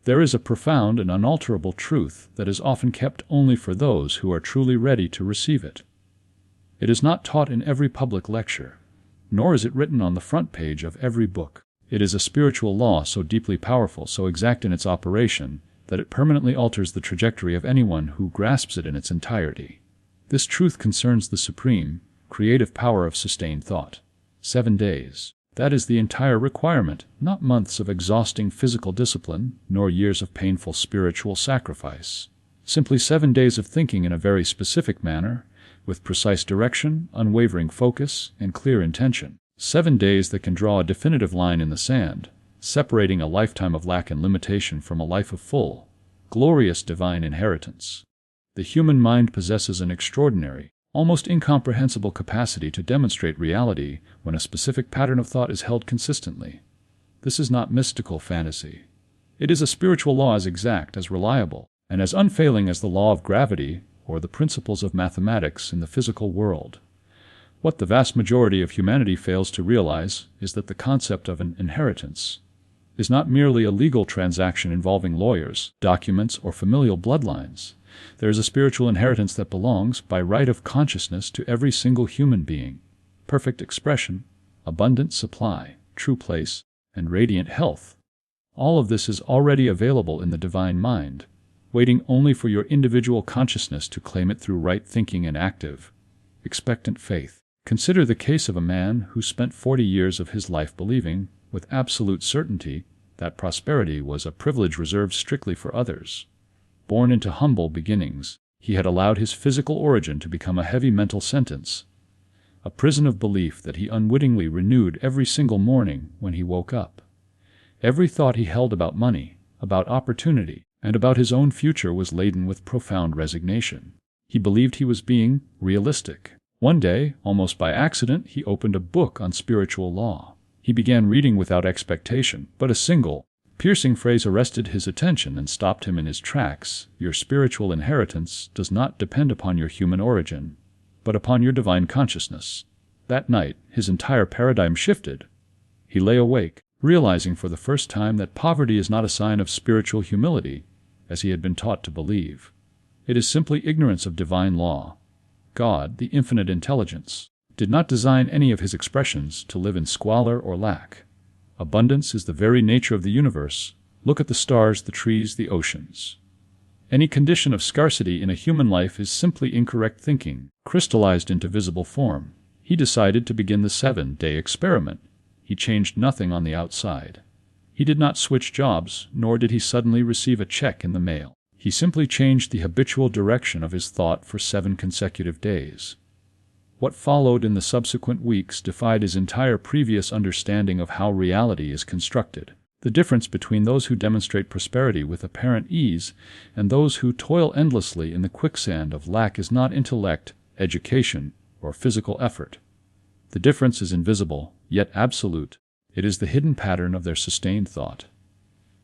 There is a profound and unalterable truth that is often kept only for those who are truly ready to receive it. It is not taught in every public lecture, nor is it written on the front page of every book. It is a spiritual law so deeply powerful, so exact in its operation, that it permanently alters the trajectory of anyone who grasps it in its entirety. This truth concerns the supreme, creative power of sustained thought. 7 days. That is the entire requirement, not months of exhausting physical discipline, nor years of painful spiritual sacrifice. Simply 7 days of thinking in a very specific manner, with precise direction, unwavering focus, and clear intention. 7 days that can draw a definitive line in the sand, separating a lifetime of lack and limitation from a life of full, glorious divine inheritance. The human mind possesses an extraordinary, almost incomprehensible capacity to demonstrate reality when a specific pattern of thought is held consistently. This is not mystical fantasy. It is a spiritual law as exact, as reliable, and as unfailing as the law of gravity or the principles of mathematics in the physical world. What the vast majority of humanity fails to realize is that the concept of an inheritance is not merely a legal transaction involving lawyers, documents, or familial bloodlines. There is a spiritual inheritance that belongs, by right of consciousness, to every single human being. Perfect expression, abundant supply, true place, and radiant health. All of this is already available in the divine mind, waiting only for your individual consciousness to claim it through right thinking and active, expectant faith. Consider the case of a man who spent 40 years of his life believing, with absolute certainty, that prosperity was a privilege reserved strictly for others. Born into humble beginnings, he had allowed his physical origin to become a heavy mental sentence, a prison of belief that he unwittingly renewed every single morning when he woke up. Every thought he held about money, about opportunity, and about his own future was laden with profound resignation. He believed he was being realistic. One day, almost by accident, he opened a book on spiritual law. He began reading without expectation, but a single, piercing phrase arrested his attention and stopped him in his tracks. Your spiritual inheritance does not depend upon your human origin, but upon your divine consciousness. That night, his entire paradigm shifted. He lay awake, realizing for the first time that poverty is not a sign of spiritual humility, as he had been taught to believe. It is simply ignorance of divine law. God, the infinite intelligence, did not design any of his expressions to live in squalor or lack. Abundance is the very nature of the universe. Look at the stars, the trees, the oceans. Any condition of scarcity in a human life is simply incorrect thinking, crystallized into visible form. He decided to begin the 7-day experiment. He changed nothing on the outside. He did not switch jobs, nor did he suddenly receive a check in the mail. He simply changed the habitual direction of his thought for 7 consecutive days. What followed in the subsequent weeks defied his entire previous understanding of how reality is constructed. The difference between those who demonstrate prosperity with apparent ease and those who toil endlessly in the quicksand of lack is not intellect, education, or physical effort. The difference is invisible, yet absolute. It is the hidden pattern of their sustained thought.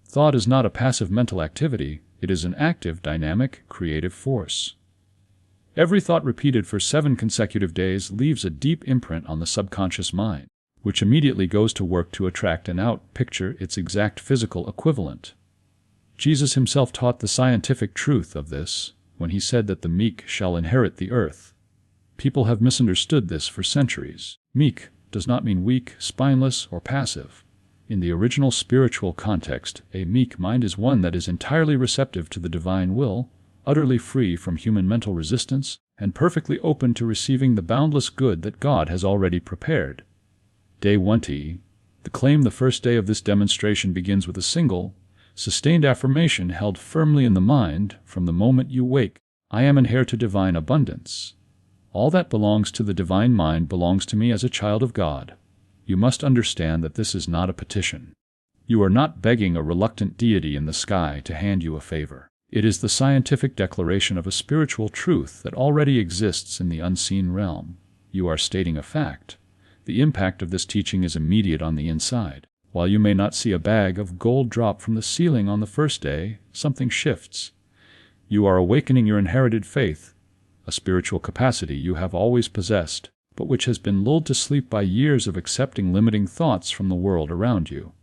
Thought is not a passive mental activity. It is an active, dynamic, creative force. Every thought repeated for 7 consecutive days leaves a deep imprint on the subconscious mind, which immediately goes to work to attract and outpicture its exact physical equivalent. Jesus himself taught the scientific truth of this when he said that the meek shall inherit the earth. People have misunderstood this for centuries. Meek does not mean weak, spineless, or passive. In the original spiritual context, a meek mind is one that is entirely receptive to the divine will, utterly free from human mental resistance, and perfectly open to receiving the boundless good that God has already prepared. Day 20. The claim the first day of this demonstration begins with a single, sustained affirmation held firmly in the mind from the moment you wake. I am an heir to divine abundance. All that belongs to the divine mind belongs to me as a child of God. You must understand that this is not a petition. You are not begging a reluctant deity in the sky to hand you a favor. It is the scientific declaration of a spiritual truth that already exists in the unseen realm. You are stating a fact. The impact of this teaching is immediate on the inside. While you may not see a bag of gold drop from the ceiling on the first day, something shifts. You are awakening your inherited faith, a spiritual capacity you have always possessed, but which has been lulled to sleep by years of accepting limiting thoughts from the world around you.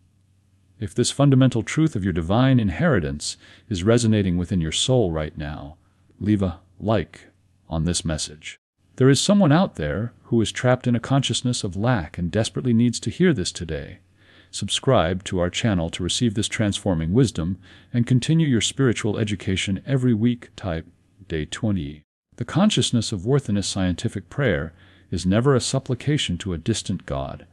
If this fundamental truth of your divine inheritance is resonating within your soul right now, leave a like on this message. There is someone out there who is trapped in a consciousness of lack and desperately needs to hear this today. Subscribe to our channel to receive this transforming wisdom and continue your spiritual education every week. Type Day 20. The consciousness of worthiness scientific prayer is never a supplication to a distant God.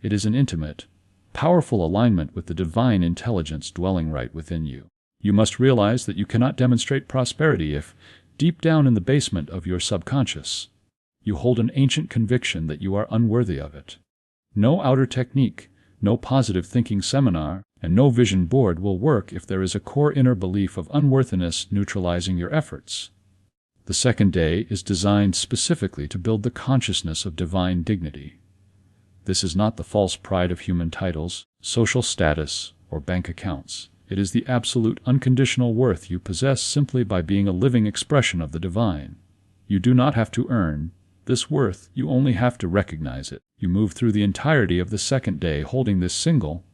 It is an intimate, powerful alignment with the divine intelligence dwelling right within you. You must realize that you cannot demonstrate prosperity if, deep down in the basement of your subconscious, you hold an ancient conviction that you are unworthy of it. No outer technique, no positive thinking seminar, and no vision board will work if there is a core inner belief of unworthiness neutralizing your efforts. The second day is designed specifically to build the consciousness of divine dignity. This is not the false pride of human titles, social status, or bank accounts. It is the absolute unconditional worth you possess simply by being a living expression of the divine. You do not have to earn this worth, you only have to recognize it. You move through the entirety of the second day holding this single,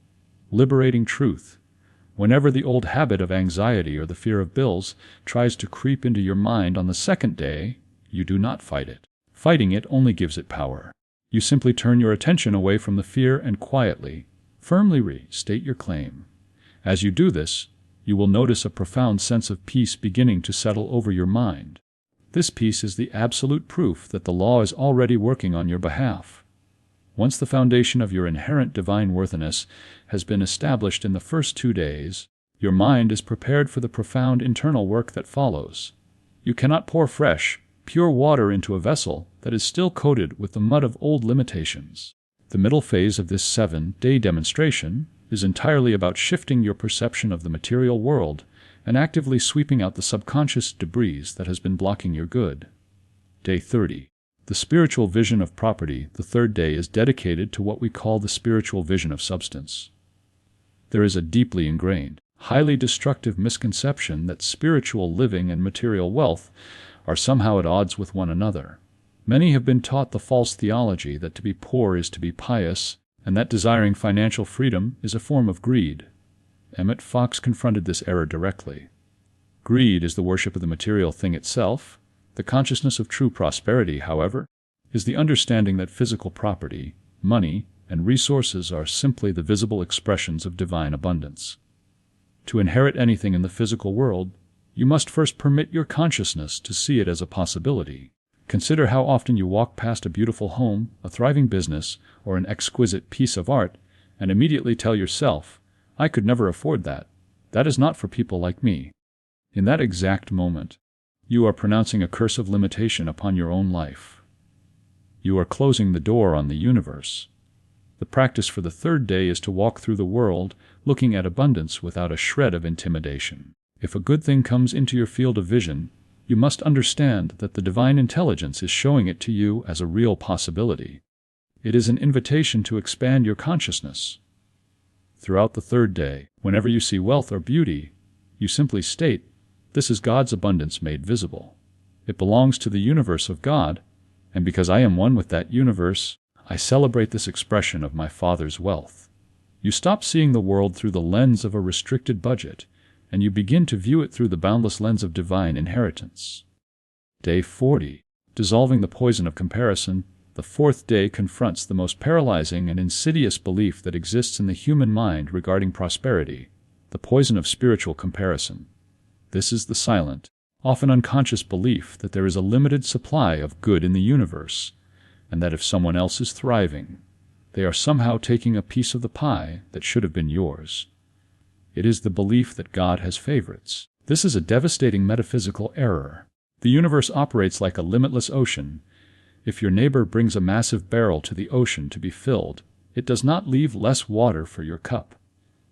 liberating truth. Whenever the old habit of anxiety or the fear of bills tries to creep into your mind on the second day, you do not fight it. Fighting it only gives it power. You simply turn your attention away from the fear and quietly, firmly restate your claim. As you do this, you will notice a profound sense of peace beginning to settle over your mind. This peace is the absolute proof that the law is already working on your behalf. Once the foundation of your inherent divine worthiness has been established in the first 2 days, your mind is prepared for the profound internal work that follows. You cannot pour fresh, pure water into a vessel that is still coated with the mud of old limitations. The middle phase of this 7-day demonstration is entirely about shifting your perception of the material world and actively sweeping out the subconscious debris that has been blocking your good. Day 30. The spiritual vision of property, the third day, is dedicated to what we call the spiritual vision of substance. There is a deeply ingrained, highly destructive misconception that spiritual living and material wealth are somehow at odds with one another. Many have been taught the false theology that to be poor is to be pious, and that desiring financial freedom is a form of greed. Emmet Fox confronted this error directly. Greed is the worship of the material thing itself. The consciousness of true prosperity, however, is the understanding that physical property, money, and resources are simply the visible expressions of divine abundance. To inherit anything in the physical world, you must first permit your consciousness to see it as a possibility. Consider how often you walk past a beautiful home, a thriving business, or an exquisite piece of art, and immediately tell yourself, "I could never afford that. That is not for people like me." In that exact moment, you are pronouncing a curse of limitation upon your own life. You are closing the door on the universe. The practice for the third day is to walk through the world looking at abundance without a shred of intimidation. If a good thing comes into your field of vision, you must understand that the divine intelligence is showing it to you as a real possibility. It is an invitation to expand your consciousness. Throughout the third day, whenever you see wealth or beauty, you simply state, "This is God's abundance made visible. It belongs to the universe of God, and because I am one with that universe, I celebrate this expression of my Father's wealth." You stop seeing the world through the lens of a restricted budget, and you begin to view it through the boundless lens of divine inheritance. Day 40. Dissolving the poison of comparison, the fourth day confronts the most paralyzing and insidious belief that exists in the human mind regarding prosperity, the poison of spiritual comparison. This is the silent, often unconscious belief that there is a limited supply of good in the universe, and that if someone else is thriving, they are somehow taking a piece of the pie that should have been yours. It is the belief that God has favorites. This is a devastating metaphysical error. The universe operates like a limitless ocean. If your neighbor brings a massive barrel to the ocean to be filled, it does not leave less water for your cup.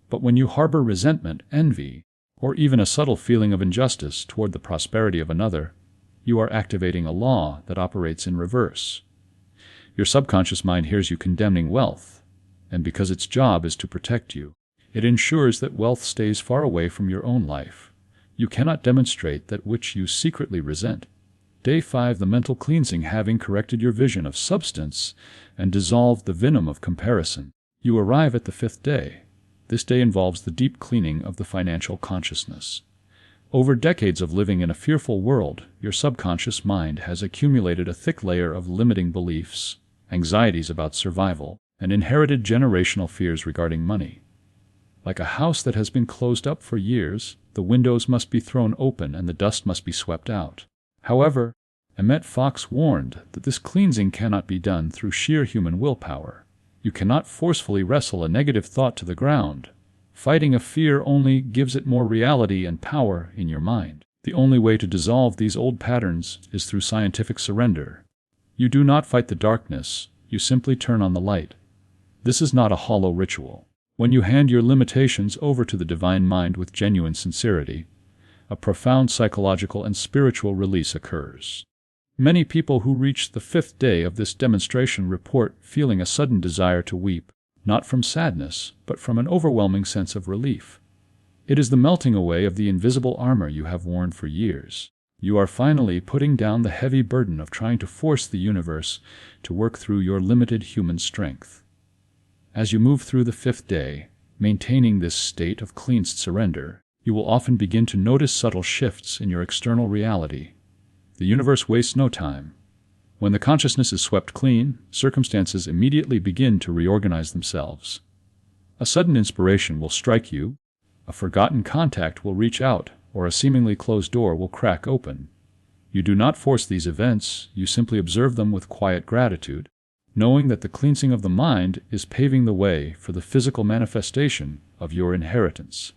But when you harbor resentment, envy, or even a subtle feeling of injustice toward the prosperity of another, you are activating a law that operates in reverse. Your subconscious mind hears you condemning wealth, and because its job is to protect you, it ensures that wealth stays far away from your own life. You cannot demonstrate that which you secretly resent. Day 5. The mental cleansing. Having corrected your vision of substance and dissolved the venom of comparison, you arrive at the fifth day. This day involves the deep cleaning of the financial consciousness. Over decades of living in a fearful world, your subconscious mind has accumulated a thick layer of limiting beliefs, anxieties about survival, and inherited generational fears regarding money. Like a house that has been closed up for years, the windows must be thrown open and the dust must be swept out. However, Emmet Fox warned that this cleansing cannot be done through sheer human willpower. You cannot forcefully wrestle a negative thought to the ground. Fighting a fear only gives it more reality and power in your mind. The only way to dissolve these old patterns is through scientific surrender. You do not fight the darkness, you simply turn on the light. This is not a hollow ritual. When you hand your limitations over to the divine mind with genuine sincerity, a profound psychological and spiritual release occurs. Many people who reach the 5th day of this demonstration report feeling a sudden desire to weep, not from sadness, but from an overwhelming sense of relief. It is the melting away of the invisible armor you have worn for years. You are finally putting down the heavy burden of trying to force the universe to work through your limited human strength. As you move through the 5th day, maintaining this state of cleansed surrender, you will often begin to notice subtle shifts in your external reality. The universe wastes no time. When the consciousness is swept clean, circumstances immediately begin to reorganize themselves. A sudden inspiration will strike you, a forgotten contact will reach out, or a seemingly closed door will crack open. You do not force these events, you simply observe them with quiet gratitude, knowing that the cleansing of the mind is paving the way for the physical manifestation of your inheritance.